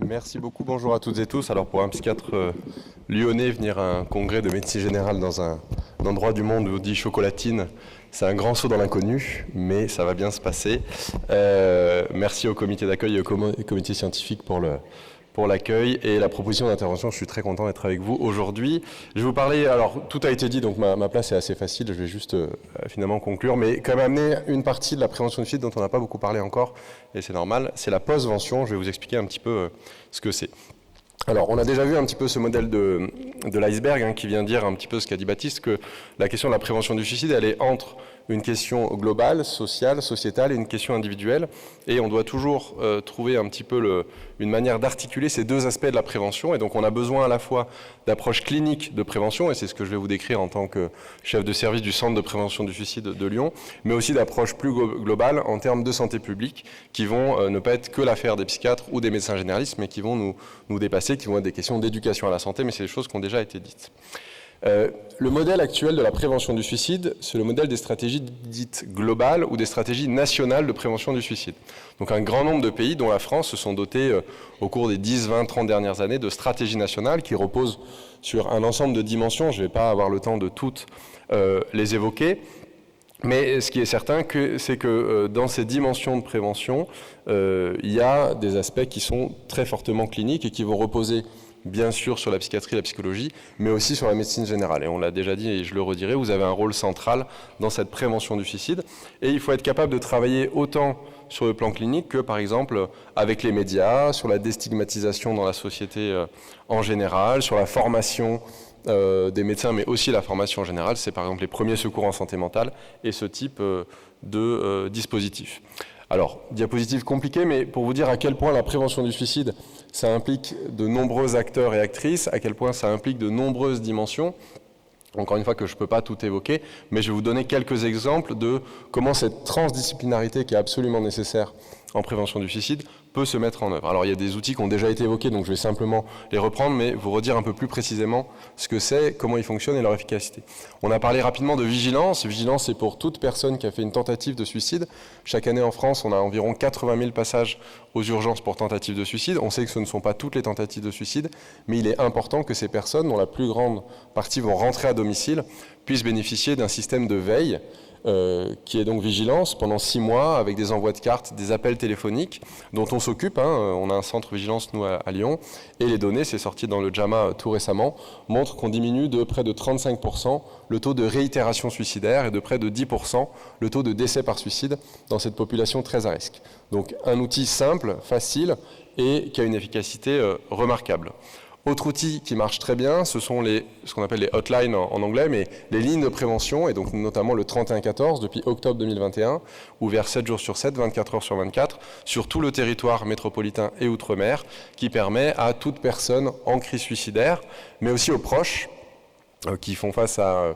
Merci beaucoup, bonjour à toutes et tous. Alors pour un psychiatre lyonnais, venir à un congrès de médecine générale dans un endroit du monde où on dit chocolatine, c'est un grand saut dans l'inconnu, mais ça va bien se passer. Merci au comité d'accueil et au comité scientifique pour l'accueil et la proposition d'intervention. Je suis très content d'être avec vous aujourd'hui. Je vais vous parler, alors tout a été dit, donc ma place est assez facile, je vais juste finalement conclure, mais quand même amener une partie de la prévention du suicide dont on n'a pas beaucoup parlé encore, et c'est normal, c'est la postvention. Je vais vous expliquer un petit peu ce que c'est. Alors, on a déjà vu un petit peu ce modèle de l'iceberg qui vient dire un petit peu ce qu'a dit Baptiste, que la question de la prévention du suicide, elle est entre une question globale, sociale, sociétale et une question individuelle. Et on doit toujours trouver un petit peu une manière d'articuler ces deux aspects de la prévention. Et donc, on a besoin à la fois d'approches cliniques de prévention, et c'est ce que je vais vous décrire en tant que chef de service du Centre de prévention du suicide de Lyon, mais aussi d'approches plus globales en termes de santé publique, qui vont ne pas être que l'affaire des psychiatres ou des médecins généralistes, mais qui vont nous dépasser, qui vont être des questions d'éducation à la santé, mais c'est des choses qui ont déjà été dites. Le modèle actuel de la prévention du suicide, c'est le modèle des stratégies dites globales ou des stratégies nationales de prévention du suicide. Donc un grand nombre de pays, dont la France, se sont dotés au cours des 10, 20, 30 dernières années de stratégies nationales qui reposent sur un ensemble de dimensions. Je ne vais pas avoir le temps de toutes les évoquer. Mais ce qui est certain, c'est que dans ces dimensions de prévention, il y a des aspects qui sont très fortement cliniques et qui vont reposer bien sûr sur la psychiatrie et la psychologie, mais aussi sur la médecine générale. Et on l'a déjà dit et je le redirai, vous avez un rôle central dans cette prévention du suicide. Et il faut être capable de travailler autant sur le plan clinique que, par exemple, avec les médias, sur la déstigmatisation dans la société en général, sur la formation des médecins, mais aussi la formation générale. C'est par exemple les premiers secours en santé mentale et ce type de dispositif. Alors, diapositive compliquée, mais pour vous dire à quel point la prévention du suicide, ça implique de nombreux acteurs et actrices, à quel point ça implique de nombreuses dimensions. Encore une fois que je ne peux pas tout évoquer, mais je vais vous donner quelques exemples de comment cette transdisciplinarité qui est absolument nécessaire en prévention du suicide peut se mettre en œuvre. Alors il y a des outils qui ont déjà été évoqués, donc je vais simplement les reprendre, mais vous redire un peu plus précisément ce que c'est, comment ils fonctionnent et leur efficacité. On a parlé rapidement de vigilance. Vigilance, c'est pour toute personne qui a fait une tentative de suicide. Chaque année en France, on a environ 80 000 passages aux urgences pour tentative de suicide. On sait que ce ne sont pas toutes les tentatives de suicide, mais il est important que ces personnes, dont la plus grande partie vont rentrer à domicile, puissent bénéficier d'un système de veille qui est donc vigilance pendant 6 mois avec des envois de cartes, des appels téléphoniques dont on s'occupe. On a un centre vigilance, nous, à Lyon. Et les données, c'est sorti dans le JAMA tout récemment, montrent qu'on diminue de près de 35% le taux de réitération suicidaire et de près de 10% le taux de décès par suicide dans cette population très à risque. Donc un outil simple, facile et qui a une efficacité remarquable. Autre outil qui marche très bien, ce sont ce qu'on appelle les hotlines en anglais, mais les lignes de prévention, et donc notamment le 3114 depuis octobre 2021, ouvert 7 jours sur 7, 24 heures sur 24, sur tout le territoire métropolitain et outre-mer, qui permet à toute personne en crise suicidaire, mais aussi aux proches qui font face à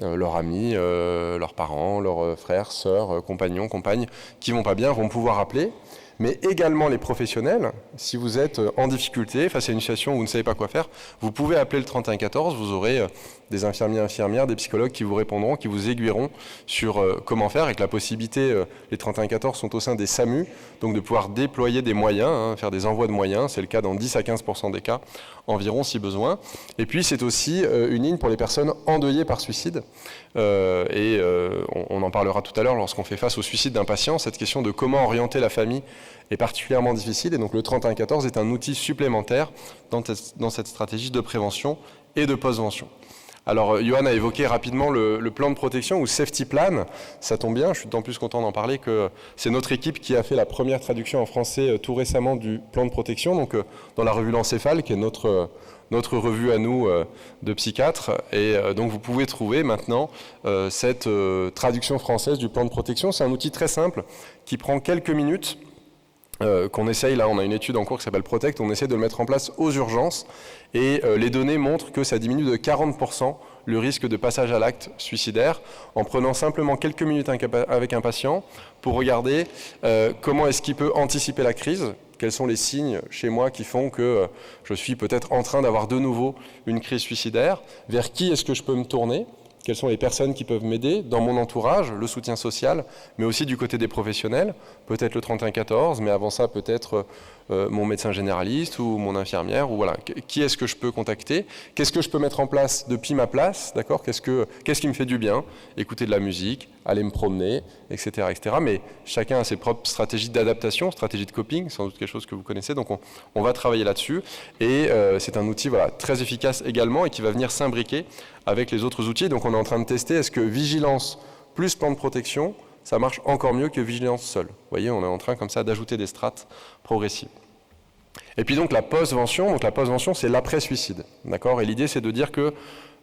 leurs amis, leurs parents, leurs frères, sœurs, compagnons, compagnes, qui vont pas bien, vont pouvoir appeler. Mais également les professionnels, si vous êtes en difficulté face à une situation où vous ne savez pas quoi faire, vous pouvez appeler le 3114, vous aurez des infirmières, des psychologues qui vous répondront, qui vous aiguilleront sur comment faire, avec la possibilité, les 3114 sont au sein des SAMU, donc de pouvoir déployer des moyens, faire des envois de moyens, c'est le cas dans 10 à 15% des cas environ si besoin. Et puis c'est aussi une ligne pour les personnes endeuillées par suicide, on en parlera tout à l'heure lorsqu'on fait face au suicide d'un patient, cette question de comment orienter la famille est particulièrement difficile, et donc le 3114 est un outil supplémentaire dans cette stratégie de prévention et de postvention. Alors, Johan a évoqué rapidement le plan de protection ou safety plan. Ça tombe bien, je suis d'autant plus content d'en parler que c'est notre équipe qui a fait la première traduction en français tout récemment du plan de protection, donc dans la revue L'Encéphale, qui est notre revue à nous de psychiatres. Et donc, vous pouvez trouver maintenant cette traduction française du plan de protection. C'est un outil très simple qui prend quelques minutes. Qu'on essaye, là on a une étude en cours qui s'appelle Protect, on essaie de le mettre en place aux urgences et les données montrent que ça diminue de 40% le risque de passage à l'acte suicidaire en prenant simplement quelques minutes avec un patient pour regarder comment est-ce qu'il peut anticiper la crise, quels sont les signes chez moi qui font que je suis peut-être en train d'avoir de nouveau une crise suicidaire, vers qui est-ce que je peux me tourner, quelles sont les personnes qui peuvent m'aider dans mon entourage, le soutien social, mais aussi du côté des professionnels, peut-être le 3114, mais avant ça peut-être mon médecin généraliste ou mon infirmière, ou voilà, qui est-ce que je peux contacter, qu'est-ce que je peux mettre en place depuis ma place, d'accord, qu'est-ce qui me fait du bien, écouter de la musique, aller me promener, etc., etc. Mais chacun a ses propres stratégies d'adaptation, stratégies de coping, sans doute quelque chose que vous connaissez, donc on va travailler là-dessus, et c'est un outil voilà, très efficace également et qui va venir s'imbriquer avec les autres outils. Donc on est en train de tester, est-ce que vigilance plus plan de protection, ça marche encore mieux que vigilance seule. Vous voyez, on est en train comme ça d'ajouter des strates progressives. Et puis donc la post-vention, c'est l'après-suicide, d'accord ? Et l'idée c'est de dire que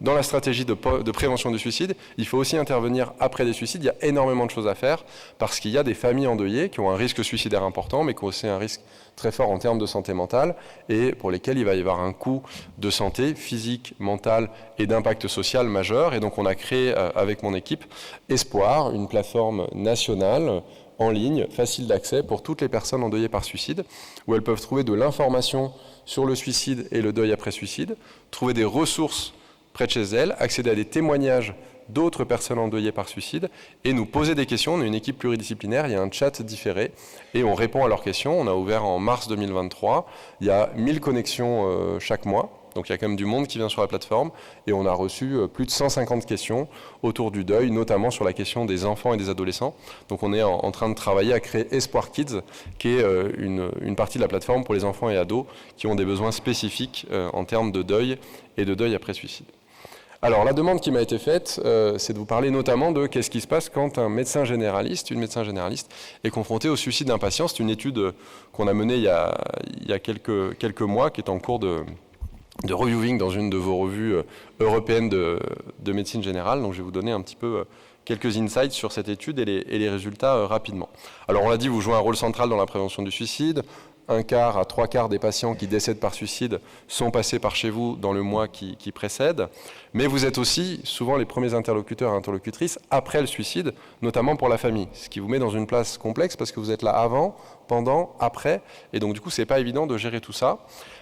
dans la stratégie de prévention du suicide, il faut aussi intervenir après des suicides. Il y a énormément de choses à faire parce qu'il y a des familles endeuillées qui ont un risque suicidaire important, mais qui ont aussi un risque très fort en termes de santé mentale et pour lesquels il va y avoir un coût de santé physique, mentale et d'impact social majeur. Et donc on a créé avec mon équipe Espoir, une plateforme nationale en ligne, facile d'accès pour toutes les personnes endeuillées par suicide, où elles peuvent trouver de l'information sur le suicide et le deuil après suicide, trouver des ressources près de chez elles, accéder à des témoignages d'autres personnes endeuillées par suicide et nous poser des questions. On est une équipe pluridisciplinaire, il y a un chat différé et on répond à leurs questions. On a ouvert en mars 2023, il y a 1000 connexions chaque mois. Donc il y a quand même du monde qui vient sur la plateforme et on a reçu plus de 150 questions autour du deuil, notamment sur la question des enfants et des adolescents. Donc on est en train de travailler à créer Espoir Kids, qui est une partie de la plateforme pour les enfants et ados qui ont des besoins spécifiques en termes de deuil et de deuil après suicide. Alors la demande qui m'a été faite, c'est de vous parler notamment de qu'est-ce qui se passe quand un médecin généraliste, une médecin généraliste est confronté au suicide d'un patient. C'est une étude qu'on a menée il y a quelques mois, qui est en cours de reviewing dans une de vos revues européennes de médecine générale. Donc je vais vous donner un petit peu quelques insights sur cette étude et les résultats rapidement. Alors on l'a dit, vous jouez un rôle central dans la prévention du suicide. 1/4 à 3/4 des patients qui décèdent par suicide sont passés par chez vous dans le mois qui précède. Mais vous êtes aussi souvent les premiers interlocuteurs et interlocutrices après le suicide, notamment pour la famille. Ce qui vous met dans une place complexe parce que vous êtes là avant, pendant, après. Et donc du coup, c'est pas évident de gérer tout ça.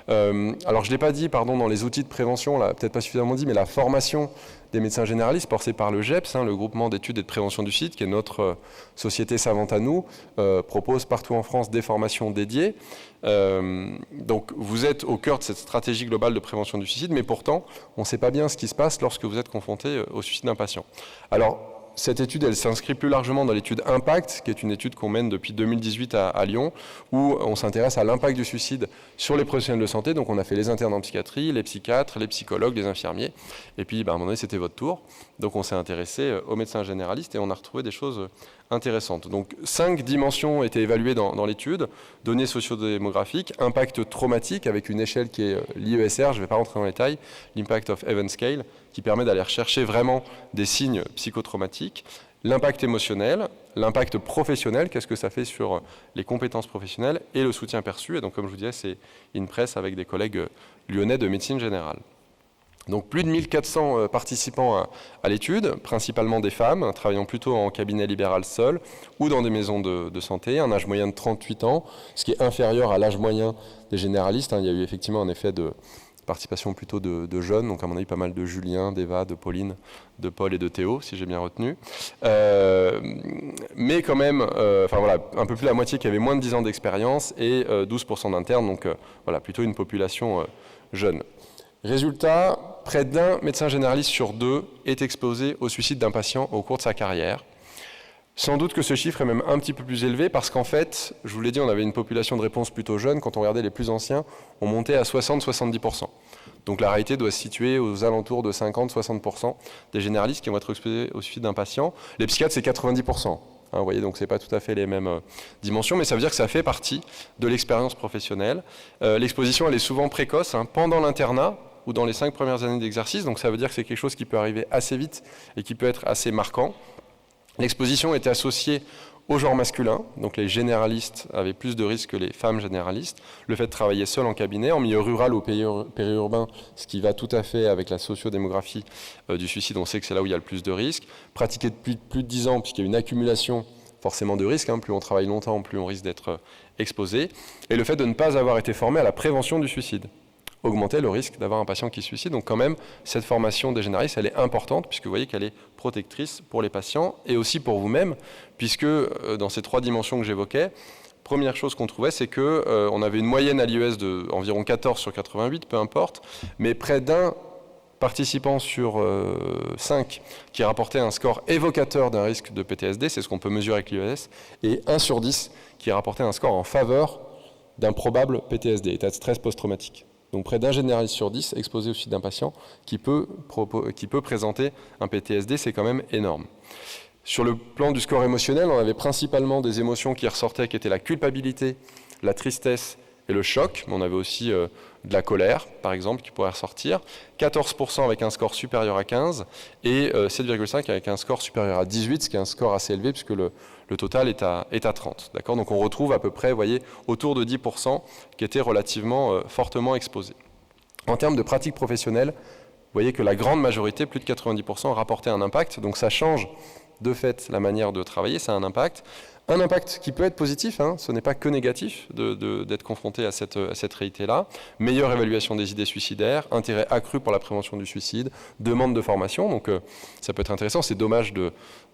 Alors je ne l'ai pas dit, pardon, dans les outils de prévention, là, peut-être pas suffisamment dit, mais la formation des médecins généralistes portée par le GEPS, le groupement d'études et de prévention du suicide, qui est notre société savante à nous, propose partout en France des formations dédiées. Donc vous êtes au cœur de cette stratégie globale de prévention du suicide, mais pourtant on ne sait pas bien ce qui se passe lorsque vous êtes confronté au suicide d'un patient. Alors cette étude, elle s'inscrit plus largement dans l'étude Impact, qui est une étude qu'on mène depuis 2018 à Lyon, où on s'intéresse à l'impact du suicide sur les professionnels de santé. Donc on a fait les internes en psychiatrie, les psychiatres, les psychologues, les infirmiers. Et puis à un moment donné, c'était votre tour. Donc on s'est intéressé aux médecins généralistes et on a retrouvé des choses intéressantes. Donc 5 dimensions étaient évaluées dans l'étude: données sociodémographiques, impact traumatique avec une échelle qui est l'IESR, je ne vais pas rentrer dans les détails, l'Impact of Event Scale, qui permet d'aller rechercher vraiment des signes psychotraumatiques, l'impact émotionnel, l'impact professionnel, qu'est-ce que ça fait sur les compétences professionnelles, et le soutien perçu. Et donc comme je vous disais, c'est une presse avec des collègues lyonnais de médecine générale. Donc plus de 1400 participants à l'étude, principalement des femmes, travaillant plutôt en cabinet libéral seul ou dans des maisons de santé, un âge moyen de 38 ans, ce qui est inférieur à l'âge moyen des généralistes. Il y a eu effectivement un effet de participation plutôt de jeunes, donc à mon avis pas mal de Julien, d'Eva, de Pauline, de Paul et de Théo, si j'ai bien retenu. Mais quand même, un peu plus de la moitié qui avait moins de 10 ans d'expérience et 12% d'internes, donc plutôt une population jeune. Résultat, près d'un médecin généraliste sur 2 est exposé au suicide d'un patient au cours de sa carrière. Sans doute que ce chiffre est même un petit peu plus élevé parce qu'en fait, je vous l'ai dit, on avait une population de réponse plutôt jeune. Quand on regardait les plus anciens, on montait à 60-70%. Donc la réalité doit se situer aux alentours de 50-60% des généralistes qui vont être exposés au suicide d'un patient. Les psychiatres, c'est 90%. Vous voyez, donc ce n'est pas tout à fait les mêmes dimensions, mais ça veut dire que ça fait partie de l'expérience professionnelle. L'exposition, elle est souvent précoce, pendant l'internat ou dans les 5 premières années d'exercice, donc ça veut dire que c'est quelque chose qui peut arriver assez vite et qui peut être assez marquant. L'exposition était associée au genre masculin, donc les généralistes avaient plus de risques que les femmes généralistes. Le fait de travailler seul en cabinet, en milieu rural ou périurbain, ce qui va tout à fait avec la sociodémographie du suicide, on sait que c'est là où il y a le plus de risques. Pratiquer depuis plus de 10 ans, puisqu'il y a une accumulation forcément de risques, plus on travaille longtemps, plus on risque d'être exposé. Et le fait de ne pas avoir été formé à la prévention du suicide augmenter le risque d'avoir un patient qui se suicide. Donc quand même, cette formation des généralistes, elle est importante, puisque vous voyez qu'elle est protectrice pour les patients et aussi pour vous-même, puisque dans ces 3 dimensions que j'évoquais, première chose qu'on trouvait, c'est qu'on avait une moyenne à l'IES d'environ 14 sur 88, peu importe, mais près d'un participant sur 5 qui rapportait un score évocateur d'un risque de PTSD, c'est ce qu'on peut mesurer avec l'IES, et 1 sur 10 qui rapportait un score en faveur d'un probable PTSD, état de stress post-traumatique. Donc près d'un généraliste sur 10 exposé au suicide d'un patient qui peut présenter un PTSD, c'est quand même énorme. Sur le plan du score émotionnel, on avait principalement des émotions qui ressortaient, qui étaient la culpabilité, la tristesse et le choc, mais on avait aussi de la colère, par exemple, qui pourrait ressortir. 14% avec un score supérieur à 15 et 7,5 avec un score supérieur à 18, ce qui est un score assez élevé puisque le total est à 30. D'accord ? Donc on retrouve à peu près, vous voyez, autour de 10% qui étaient relativement fortement exposés. En termes de pratique professionnelle, vous voyez que la grande majorité, plus de 90%, rapportaient un impact, donc ça change de fait la manière de travailler, ça a un impact. Un impact qui peut être positif, hein, ce n'est pas que négatif d'être confronté à cette réalité-là. Meilleure évaluation des idées suicidaires, intérêt accru pour la prévention du suicide, demande de formation, donc ça peut être intéressant, c'est dommage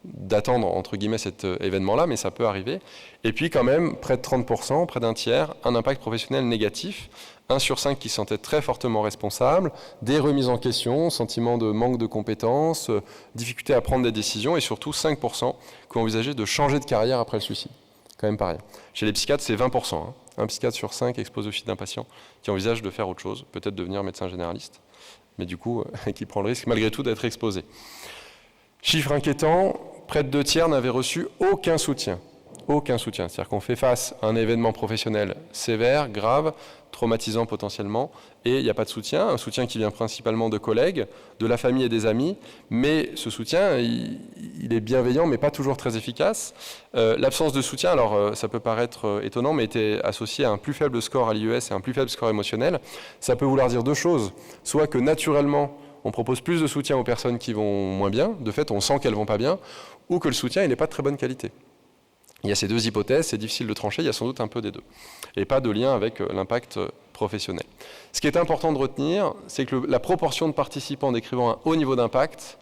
d'attendre entre guillemets cet événement-là, mais ça peut arriver. Et puis quand même, près de 30%, près d'un tiers, un impact professionnel négatif, 1 sur 5 qui se sentaient très fortement responsables, des remises en question, sentiment de manque de compétences, difficulté à prendre des décisions, et surtout 5% qui ont envisagé de changer de carrière après le suicide. Quand même pas rien. Chez les psychiatres, c'est 20%. Hein. Un psychiatre sur 5 exposé au suicide d'un patient qui envisage de faire autre chose, peut-être devenir médecin généraliste, mais du coup, qui prend le risque malgré tout d'être exposé. Chiffre inquiétant, près de 2 tiers n'avaient reçu aucun soutien. Aucun soutien. C'est-à-dire qu'on fait face à un événement professionnel sévère, grave, traumatisant potentiellement, et il n'y a pas de soutien, un soutien qui vient principalement de collègues, de la famille et des amis, mais ce soutien, il est bienveillant, mais pas toujours très efficace. L'absence de soutien, alors ça peut paraître étonnant, mais était associé à un plus faible score à l'IES et un plus faible score émotionnel. Ça peut vouloir dire deux choses, soit que naturellement, on propose plus de soutien aux personnes qui vont moins bien, de fait on sent qu'elles ne vont pas bien, ou que le soutien il n'est pas de très bonne qualité. Il y a ces deux hypothèses, c'est difficile de trancher, il y a sans doute un peu des deux. Et pas de lien avec l'impact professionnel. Ce qui est important de retenir, c'est que la proportion de participants décrivant un haut niveau d'impact,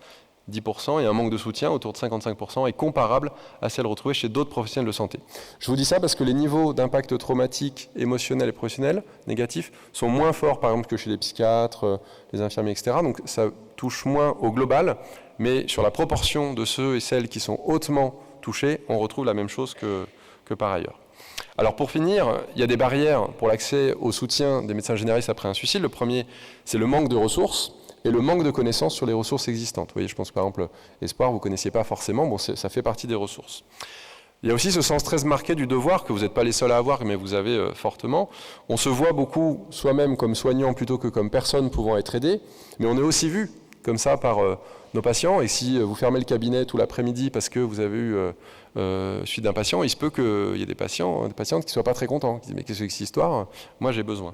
10%, et un manque de soutien, autour de 55%, est comparable à celle retrouvée chez d'autres professionnels de santé. Je vous dis ça parce que les niveaux d'impact traumatique, émotionnel et professionnel négatifs sont moins forts, par exemple, que chez les psychiatres, les infirmiers, etc. Donc ça touche moins au global, mais sur la proportion de ceux et celles qui sont hautement touchés, on retrouve la même chose que par ailleurs. Alors pour finir, il y a des barrières pour l'accès au soutien des médecins généralistes après un suicide. Le premier, c'est le manque de ressources et le manque de connaissances sur les ressources existantes. Vous voyez, je pense que par exemple, Espoir, vous ne connaissiez pas forcément, bon, ça fait partie des ressources. Il y a aussi ce sens très marqué du devoir que vous n'êtes pas les seuls à avoir, mais vous avez fortement. On se voit beaucoup soi-même comme soignant plutôt que comme personne pouvant être aidée, mais on est aussi vu comme ça par nos patients, et si vous fermez le cabinet tout l'après-midi parce que vous avez eu suite d'un patient, il se peut qu'il y ait des patientes qui ne soient pas très contents, qui disent « mais qu'est-ce que c'est cette histoire ? Moi j'ai besoin ».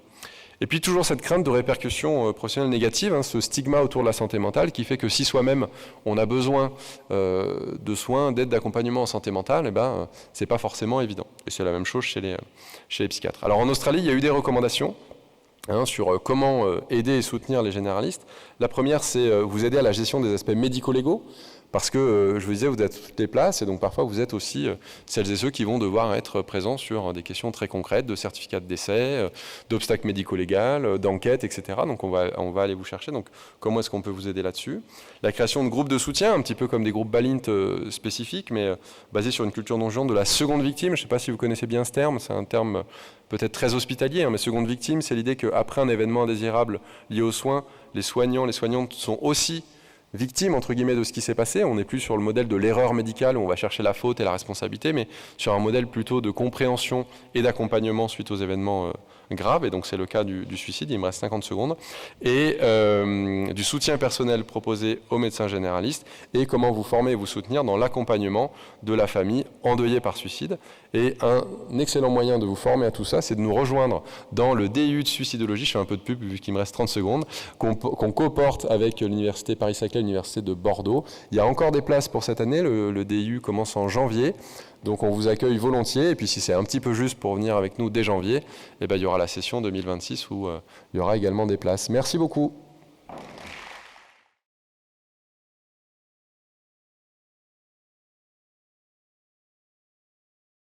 Et puis toujours cette crainte de répercussions professionnelles négatives, hein, ce stigma autour de la santé mentale qui fait que si soi-même on a besoin de soins, d'aide, d'accompagnement en santé mentale, eh ben, c'est pas forcément évident. Et c'est la même chose chez les psychiatres. Alors en Australie, il y a eu des recommandations sur comment aider et soutenir les généralistes. La première, c'est vous aider à la gestion des aspects médico-légaux, parce que, je vous disais, vous êtes toutes les places, et donc parfois vous êtes aussi celles et ceux qui vont devoir être présents sur des questions très concrètes, de certificats de décès, d'obstacles médico-légaux, d'enquêtes, etc. Donc on va aller vous chercher. Donc comment est-ce qu'on peut vous aider là-dessus ? La création de groupes de soutien, un petit peu comme des groupes Balint spécifiques, mais basés sur une culture non-violente de la seconde victime. Je ne sais pas si vous connaissez bien ce terme, c'est un terme peut-être très hospitalier, hein, mais seconde victime, c'est l'idée qu'après un événement indésirable lié aux soins, les soignants, les soignantes sont aussi victimes, entre guillemets, de ce qui s'est passé. On n'est plus sur le modèle de l'erreur médicale où on va chercher la faute et la responsabilité, mais sur un modèle plutôt de compréhension et d'accompagnement suite aux événements graves, et donc c'est le cas du suicide, il me reste 50 secondes, et du soutien personnel proposé aux médecins généralistes, et comment vous former et vous soutenir dans l'accompagnement de la famille endeuillée par suicide. Et un excellent moyen de vous former à tout ça, c'est de nous rejoindre dans le DU de suicidologie, je fais un peu de pub vu qu'il me reste 30 secondes, qu'on coporte avec l'université Paris-Saclay, l'université de Bordeaux. Il y a encore des places pour cette année, le DU commence en janvier, donc on vous accueille volontiers, et puis si c'est un petit peu juste pour venir avec nous dès janvier, eh ben, il y aura la session 2026 où il y aura également des places. Merci beaucoup.